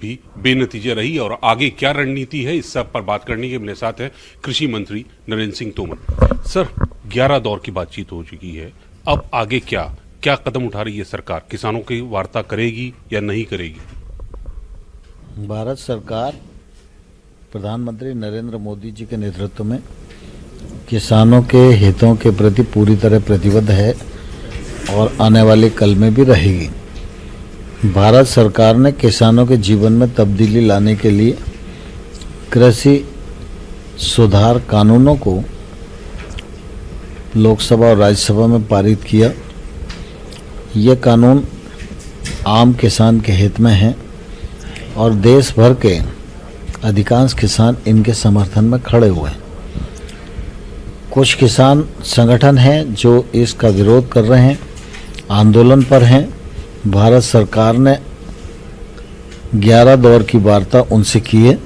भी बेनतीजा रही और आगे क्या रणनीति है, इस सब पर बात करने के मेरे साथ है कृषि मंत्री नरेंद्र सिंह तोमर। सर, 11 दौर की बातचीत हो चुकी है, अब आगे क्या क्या कदम उठा रही है सरकार? किसानों की वार्ता करेगी या नहीं करेगी? भारत सरकार प्रधानमंत्री नरेंद्र मोदी जी के नेतृत्व में किसानों के हितों के प्रति पूरी तरह प्रतिबद्ध है और आने वाले कल में भी रहेगी। भारत सरकार ने किसानों के जीवन में तब्दीली लाने के लिए कृषि सुधार कानूनों को लोकसभा और राज्यसभा में पारित किया। ये कानून आम किसान के हित में हैं और देश भर के अधिकांश किसान इनके समर्थन में खड़े हुए हैं। कुछ किसान संगठन हैं जो इसका विरोध कर रहे हैं, आंदोलन पर हैं। भारत सरकार ने 11 दौर की वार्ता उनसे की है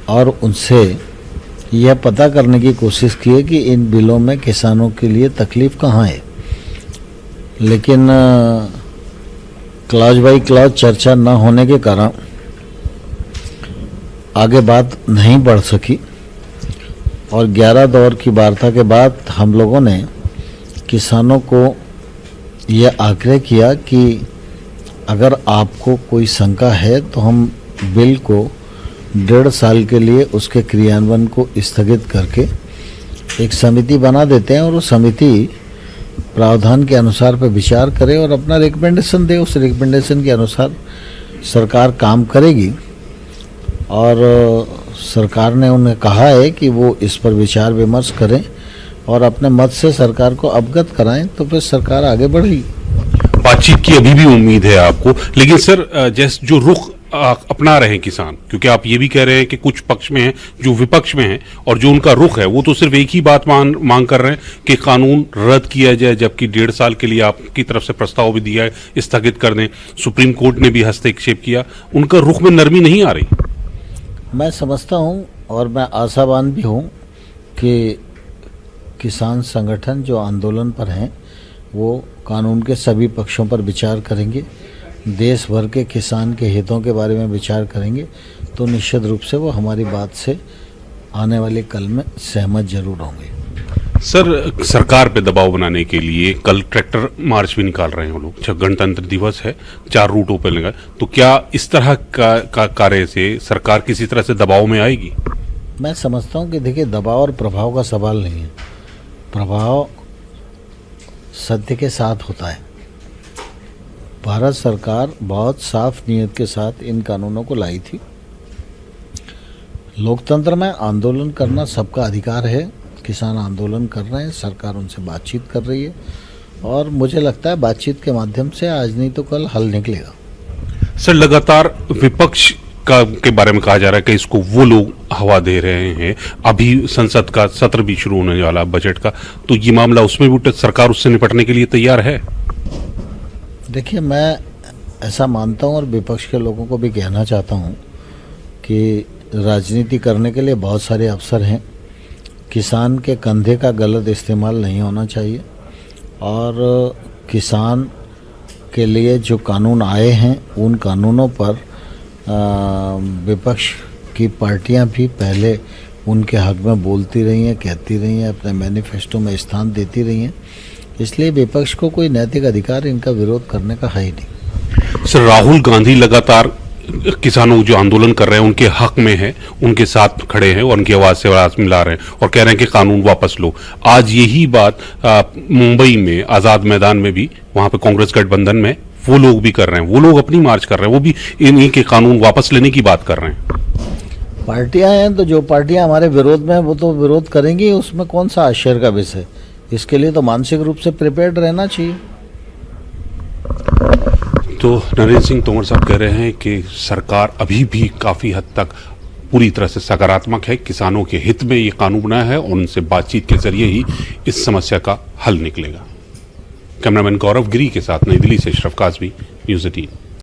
और उनसे यह पता करने की कोशिश की है कि इन बिलों में किसानों के लिए तकलीफ कहाँ है, लेकिन क्लॉज बाई क्लॉज चर्चा न होने के कारण आगे बात नहीं बढ़ सकी और 11 दौर की वार्ता के बाद हम लोगों ने किसानों को यह आग्रह किया कि अगर आपको कोई शंका है तो हम बिल को 1.5 साल के लिए उसके क्रियान्वयन को स्थगित करके एक समिति बना देते हैं और वो समिति प्रावधान के अनुसार पर विचार करे और अपना रिकमेंडेशन दे। उस रिकमेंडेशन के अनुसार सरकार काम करेगी और सरकार ने उन्हें कहा है कि वो इस पर विचार विमर्श करें और अपने मत से सरकार को अवगत कराएं, तो फिर सरकार आगे बढ़ेगी। बातचीत की अभी भी उम्मीद है आपको, लेकिन सर जैसे जो रुख अपना रहे हैं किसान, क्योंकि आप ये भी कह रहे हैं कि कुछ पक्ष में हैं जो विपक्ष में हैं और जो उनका रुख है वो तो सिर्फ एक ही बात मांग कर रहे हैं कि कानून रद्द किया जाए, जबकि 1.5 साल के लिए आपकी तरफ से प्रस्ताव भी दिया है, स्थगित कर दें। सुप्रीम कोर्ट ने भी हस्तक्षेप किया, उनका रुख में नरमी नहीं आ रही। मैं समझता हूँ और मैं आशावान भी हूँ कि किसान संगठन जो आंदोलन पर हैं वो कानून के सभी पक्षों पर विचार करेंगे, देश भर के किसान के हितों के बारे में विचार करेंगे, तो निश्चित रूप से वो हमारी बात से आने वाले कल में सहमत जरूर होंगे। सर, सरकार पे दबाव बनाने के लिए कल ट्रैक्टर मार्च भी निकाल रहे हैं वो लोग। गणतंत्र दिवस है, 4 रूटों पर लगा, तो क्या इस तरह का कार्य से सरकार किसी तरह से दबाव में आएगी? मैं समझता हूँ कि देखिए, दबाव और प्रभाव का सवाल नहीं है। प्रभाव सत्य के साथ होता है। भारत सरकार बहुत साफ नीयत के साथ इन कानूनों को लाई थी। लोकतंत्र में आंदोलन करना सबका अधिकार है। किसान आंदोलन कर रहे हैं, सरकार उनसे बातचीत कर रही है और मुझे लगता है बातचीत के माध्यम से आज नहीं तो कल हल निकलेगा। सर, लगातार विपक्ष के बारे में कहा जा रहा है कि इसको वो लोग हवा दे रहे हैं। अभी संसद का सत्र भी शुरू होने वाला बजट का, तो ये मामला उसमें भी सरकार उससे निपटने के लिए तैयार है? देखिए, मैं ऐसा मानता हूँ और विपक्ष के लोगों को भी कहना चाहता हूँ कि राजनीति करने के लिए बहुत सारे अवसर हैं। किसान के कंधे का गलत इस्तेमाल नहीं होना चाहिए और किसान के लिए जो कानून आए हैं उन कानूनों पर विपक्ष की पार्टियां भी पहले उनके हक में बोलती रही हैं, कहती रही हैं, अपने मैनिफेस्टो में स्थान देती रही हैं। इसलिए विपक्ष को कोई नैतिक अधिकार इनका विरोध करने का है ही नहीं। सर, राहुल गांधी लगातार किसानों जो आंदोलन कर रहे हैं उनके हक में है, उनके साथ खड़े हैं और उनकी आवाज से आवाज मिला रहे हैं और कह रहे हैं कि कानून वापस लो। आज यही बात मुंबई में आजाद मैदान में भी, वहां पे कांग्रेस गठबंधन में वो लोग भी कर रहे हैं, वो लोग अपनी मार्च कर रहे हैं, वो भी इन्हीं के कानून वापस लेने की बात कर रहे हैं। पार्टियां हैं तो जो पार्टियां हमारे विरोध में वो तो विरोध करेंगी, उसमें कौन सा आश्चर्य का विषय। इसके लिए तो मानसिक रूप से प्रिपेयर्ड रहना चाहिए। तो नरेंद्र सिंह तोमर साहब कह रहे हैं कि सरकार अभी भी काफी हद तक पूरी तरह से सकारात्मक है, किसानों के हित में ये कानून बना है और उनसे बातचीत के जरिए ही इस समस्या का हल निकलेगा। कैमरामैन गौरव गिरी के साथ नई दिल्ली से अशरफ काज़मी, न्यूज़ 18।